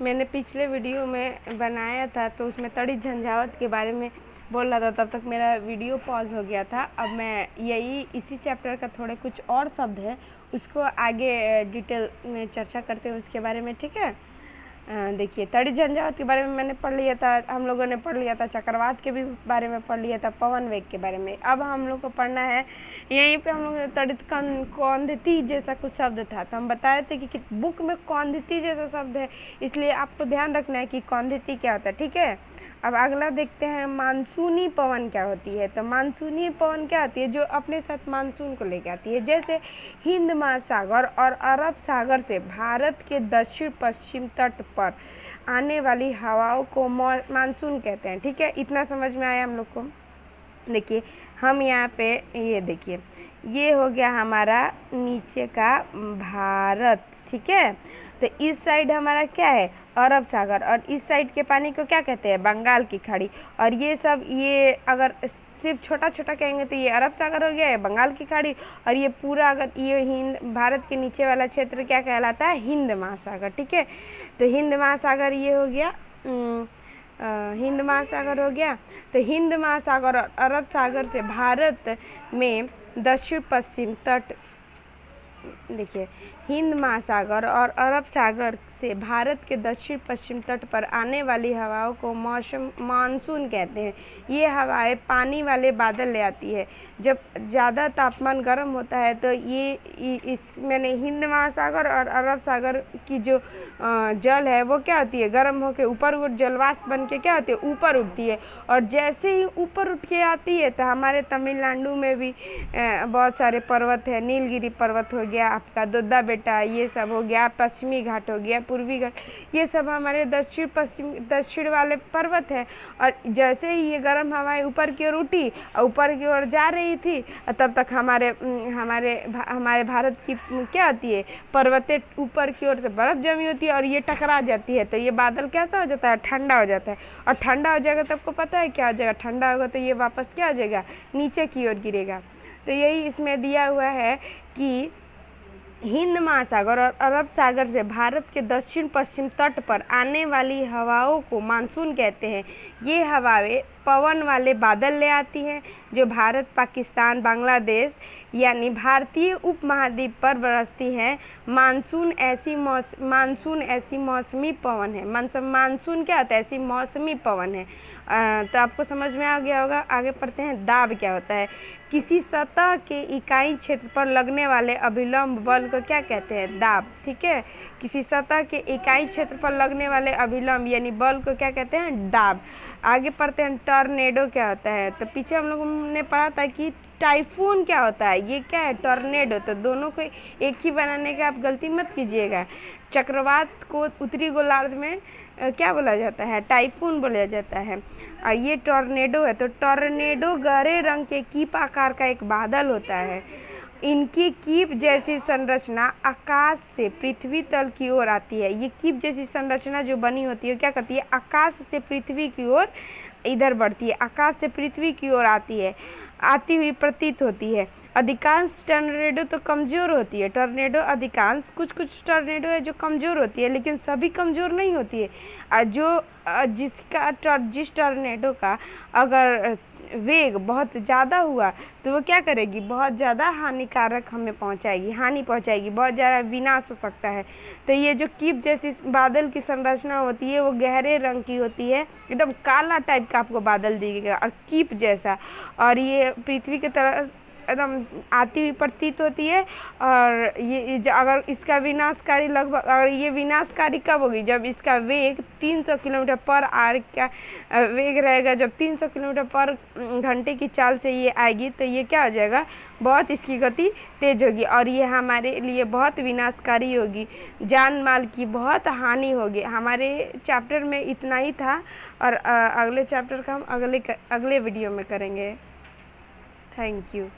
मैंने पिछले वीडियो में बनाया था तो उसमें तड़ी झंझावत के बारे में बोल रहा था, तब तक मेरा वीडियो पॉज हो गया था। अब मैं यही इसी चैप्टर का थोड़े कुछ और शब्द है उसको आगे डिटेल में चर्चा करते हैं उसके बारे में, ठीक है। देखिए, तड़ी झंझावत के बारे में मैंने पढ़ लिया था, हम लोगों ने पढ़ लिया था। चक्रवात के भी बारे में पढ़ लिया था, पवन वेग के बारे में। अब हम लोग को पढ़ना है यहीं पे हम लोग तड़ित कौंधती जैसा कुछ शब्द था, तो हम बताए थे कि बुक में कौंधती जैसा शब्द है, इसलिए आपको ध्यान रखना है कि कौंधती क्या होता है, ठीक है। अब अगला देखते हैं मानसूनी पवन क्या होती है। तो मानसूनी पवन क्या होती है, जो अपने साथ मानसून को लेके आती है। जैसे हिंद महासागर और अरब सागर से भारत के दक्षिण पश्चिम तट पर आने वाली हवाओं को मानसून कहते हैं, ठीक है। इतना समझ में आया हम लोग को। देखिए हम यहाँ पे ये देखिए, ये हो गया हमारा नीचे का भारत, ठीक है। तो इस साइड हमारा क्या है, अरब सागर, और इस साइड के पानी को क्या कहते हैं, बंगाल की खाड़ी। और ये सब, ये अगर सिर्फ छोटा छोटा कहेंगे तो ये अरब सागर हो गया है, बंगाल की खाड़ी। और ये पूरा अगर ये भारत के नीचे वाला क्षेत्र क्या कहलाता है, हिंद महासागर, ठीक है। तो हिंद महासागर ये हो गया, हिंद महासागर हो गया। तो हिंद महासागर और अरब सागर से भारत में दक्षिण पश्चिम तट, देखिए हिंद महासागर और अरब सागर से भारत के दक्षिण पश्चिम तट पर आने वाली हवाओं को मानसून कहते हैं। ये हवाएं पानी वाले बादल ले आती है। जब ज़्यादा तापमान गर्म होता है तो ये मैंने हिंद महासागर और अरब सागर की जो जल है वो क्या होती है, गर्म होकर ऊपर उठ जलवाष्प बन के क्या होती है, ऊपर उठती है। और जैसे ही ऊपर उठ के आती है तो हमारे तमिलनाडु में भी बहुत सारे पर्वत है, नीलगिरी पर्वत हो गया आपका, दोद्दा बेटा, ये सब हो गया, पश्चिमी घाट हो गया, पूर्वी घाट, ये सब हमारे दक्षिण वाले पर्वत है। और जैसे ही ये गर्म हवाएं ऊपर की ओर उठी और ऊपर की ओर जा रही थी, तब तक हमारे भारत की क्या होती है, पर्वतें ऊपर की ओर से बर्फ जमी होती है और ये टकरा जाती है, तो ये बादल कैसा हो जाता है, ठंडा हो जाता है। और ठंडा हो जाएगा तो आपको पता है क्या हो जाएगा, ठंडा होगा तो ये वापस क्या हो जाएगा, नीचे की ओर गिरेगा। तो यही इसमें दिया हुआ है कि हिंद महासागर और अरब सागर से भारत के दक्षिण पश्चिम तट पर आने वाली हवाओं को मानसून कहते हैं। ये हवाएं पवन वाले बादल ले आती हैं जो भारत, पाकिस्तान, बांग्लादेश यानी भारतीय उपमहाद्वीप पर बरसती हैं। मानसून ऐसी मौसमी पवन है। मानसून क्या होता है, ऐसी मौसमी पवन है। तो आपको समझ में आ गया होगा। आगे पढ़ते हैं, दाब क्या होता है। किसी सतह के इकाई क्षेत्र पर लगने वाले अभिलंब बल को क्या कहते हैं, दाब, ठीक है। किसी सतह के इकाई क्षेत्र पर लगने वाले अभिलंब यानी बल को क्या कहते हैं, दाब। आगे पढ़ते हैं, टॉर्नेडो क्या होता है। तो पीछे हम लोगों ने पढ़ा था कि टाइफून क्या होता है, ये क्या है, टॉर्नेडो। तो दोनों को एक ही बनाने का आप गलती मत कीजिएगा। चक्रवात को उत्तरी गोलार्ध में क्या बोला जाता है, टाइफून बोला जाता है। और ये टॉर्नेडो है। तो टॉर्नेडो गहरे रंग के कीप आकार का एक बादल होता है। इनकी कीप जैसी संरचना आकाश से पृथ्वी तल की ओर आती है। ये कीप जैसी संरचना जो बनी होती है क्या करती है, आकाश से पृथ्वी की ओर इधर बढ़ती है, आकाश से पृथ्वी की ओर आती हुई प्रतीत होती है। अधिकांश टॉर्नेडो तो कमज़ोर होती है। टॉर्नेडो अधिकांश, कुछ टॉर्नेडो है जो कमज़ोर होती है, लेकिन सभी कमज़ोर नहीं होती है। जिस टॉर्नेडो का अगर वेग बहुत ज़्यादा हुआ तो वो क्या करेगी, बहुत ज़्यादा हानिकारक हमें हानि पहुंचाएगी, बहुत ज़्यादा विनाश हो सकता है। तो ये जो कीप जैसी बादल की संरचना होती है वो गहरे रंग की होती है, एकदम काला टाइप का आपको बादल दिखेगा और कीप जैसा, और ये पृथ्वी की तरह एकदम आती हुई प्रतीत होती है। और ये अगर इसका विनाशकारी लगभग, अगर ये विनाशकारी कब होगी, जब इसका वेग 300 किलोमीटर पर आवर का वेग रहेगा। जब 300 किलोमीटर पर घंटे की चाल से ये आएगी तो ये क्या हो जाएगा, बहुत इसकी गति तेज होगी और ये हमारे लिए बहुत विनाशकारी होगी, जान माल की बहुत हानि होगी। हमारे चैप्टर में इतना ही था और अगले चैप्टर का हम अगले वीडियो में करेंगे। Thank you.